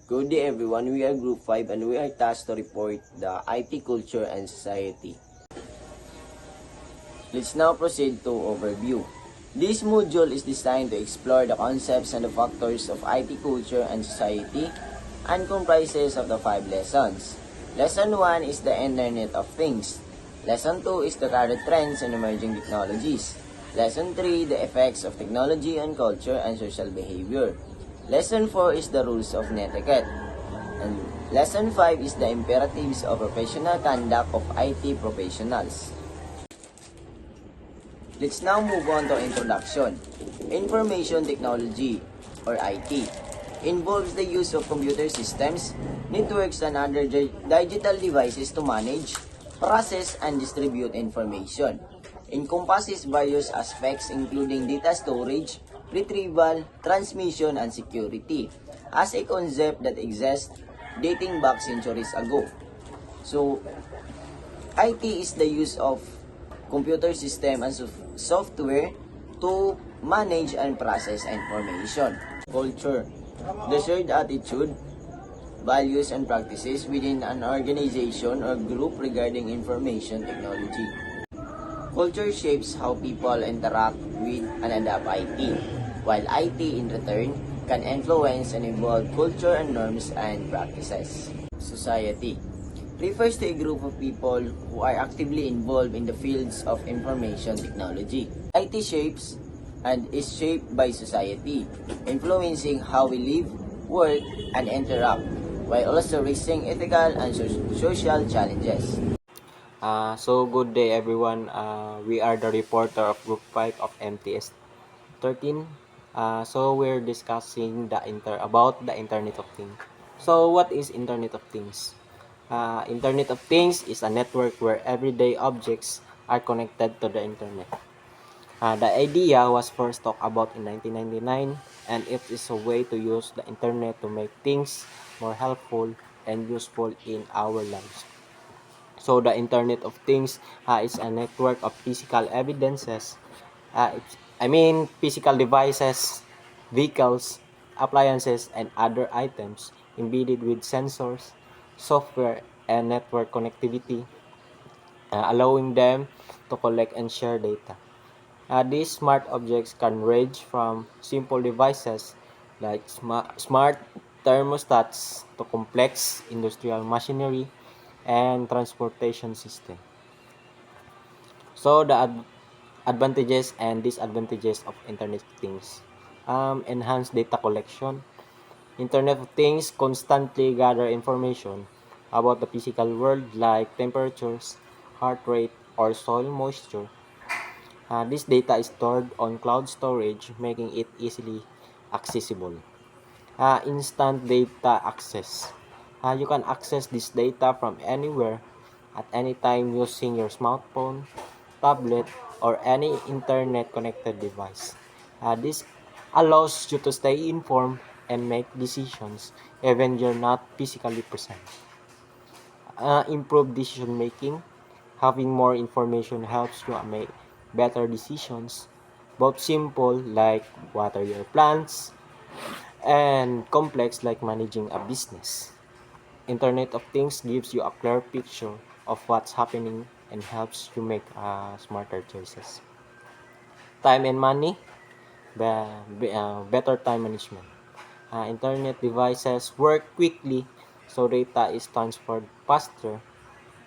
Good day everyone, we are Group 5 and we are tasked to report the IT culture and society. Let's now proceed to overview. This module is designed to explore the concepts and the factors of IT culture and society and comprises of the 5 lessons. Lesson 1 is the Internet of Things. Lesson 2 is the current trends and emerging technologies. Lesson 3, the effects of technology on culture and social behavior. Lesson 4 is the rules of netiquette. And Lesson 5 is the imperatives of professional conduct of IT professionals. Let's now move on to introduction. Information technology or IT involves the use of computer systems, networks, and other digital devices to manage, process, and distribute information. Encompasses various aspects including data storage, retrieval, transmission, and security as a concept that exists dating back centuries ago. So, IT is the use of computer system and software to manage and process information. Culture, the shared attitude, values, and practices within an organization or group regarding information technology. Culture shapes how people interact with and adapt IT, while IT in return can influence and evolve culture and norms and practices. Society refers to a group of people who are actively involved in the fields of information technology. IT shapes and is shaped by society, influencing how we live, work, and interact, while also raising ethical and social challenges. So good day everyone. We are the reporter of Group 5 of MTS 13. So we're discussing about the Internet of Things. So what is Internet of Things? Internet of Things is a network where everyday objects are connected to the Internet. The idea was first talked about in 1999 and it is a way to use the Internet to make things more helpful and useful in our lives. So the Internet of Things is a network of physical evidences. Physical devices, vehicles, appliances, and other items embedded with sensors, software, and network connectivity, allowing them to collect and share data. These smart objects can range from simple devices like smart thermostats to complex industrial machinery and transportation system. So the advantages and disadvantages of Internet of Things. Enhanced data collection. Internet of Things constantly gather information about the physical world like temperatures, heart rate, or soil moisture. This data is stored on cloud storage, making it easily accessible. Instant data access. You can access this data from anywhere at any time using your smartphone, tablet, or any internet-connected device. This allows you to stay informed and make decisions even you're not physically present. Improve decision making. Having more information helps you make better decisions, both simple like water your plants and complex like managing a business. Internet of Things gives you a clear picture of what's happening and helps you make smarter choices. Time and money, better time management. Internet devices work quickly, so data is transferred faster.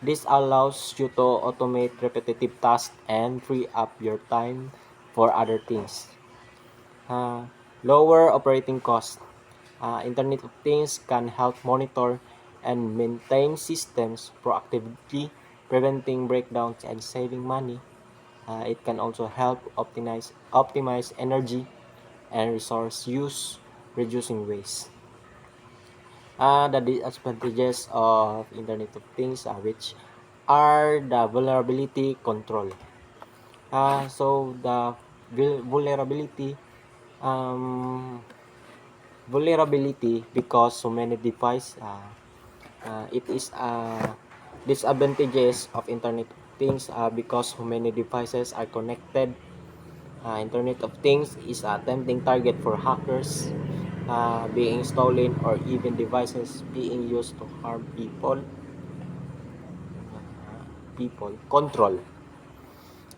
This allows you to automate repetitive tasks and free up your time for other things. Lower operating costs. Internet of Things can help monitor and maintain systems proactively, preventing breakdowns and saving money. It can also help optimize energy and resource use, reducing waste. The disadvantages of Internet of Things, which are the vulnerability control. So the vulnerability um, because so many devices, it is disadvantages of Internet of Things because so many devices are connected. Internet of Things is a tempting target for hackers. being stolen, or even devices being used to harm people. Control.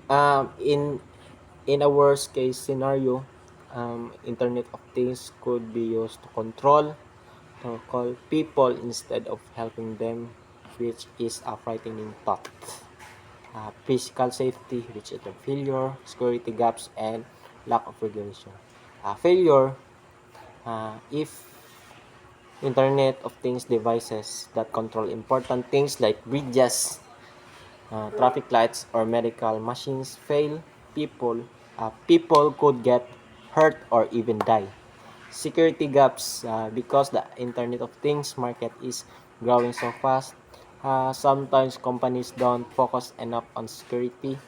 In a worst case scenario, Internet of Things could be used to call people instead of helping them, which is a frightening thought. Physical safety, which is the failure, security gaps, and lack of regulation. Failure, if Internet of Things devices that control important things like bridges, traffic lights, or medical machines fail, people could get hurt or even die. Security gaps, because the Internet of Things market is growing so fast. Sometimes companies don't focus enough on security,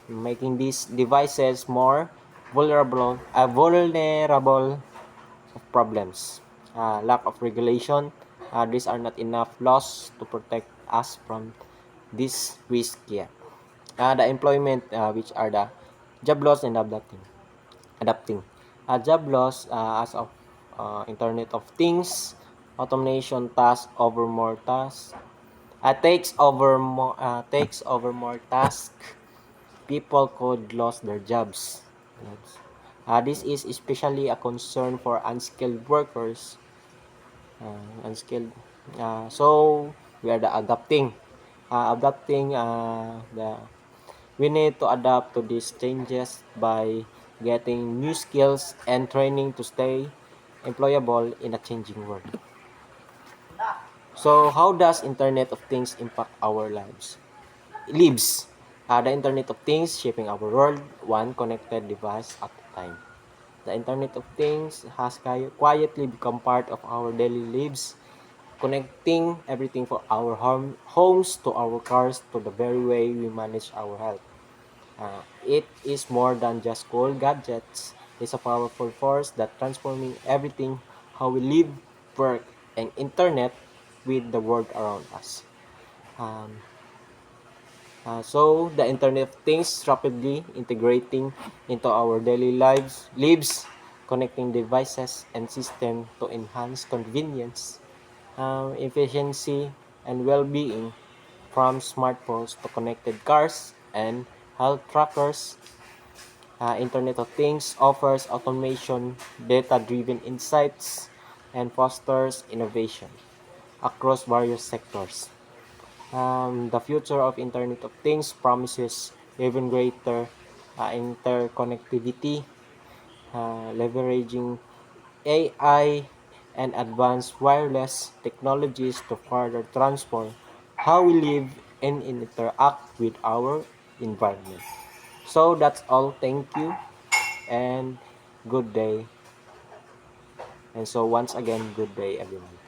making these devices more vulnerable of problems. Lack of regulation. These are not enough laws to protect us from this risk yet. The employment, which are the job loss and adapting. Job loss, as of Internet of Things, automation tasks over more tasks, takes over more tasks. People could lose their jobs. This is especially a concern for unskilled workers. Unskilled. So we are the adapting. Adapting the We need to adapt to these changes by getting new skills and training to stay employable in a changing world. So how does Internet of Things impact our lives? The Internet of Things shaping our world, one connected device at a time. The Internet of Things has quietly become part of our daily lives, connecting everything from our homes to our cars to the very way we manage our health. It is more than just cool gadgets. It's a powerful force that transforming everything, how we live, work, and internet with the world around us. Um, so the Internet of Things rapidly integrating into our daily lives, connecting devices and systems to enhance convenience, efficiency, and well-being, from smartphones to connected cars and health trackers. Internet of Things offers automation, data-driven insights, and fosters innovation across various sectors. The future of Internet of Things promises even greater interconnectivity, leveraging AI and advanced wireless technologies to further transform how we live and interact with our environment. So that's all. Thank you and good day. And so once again, good day everyone.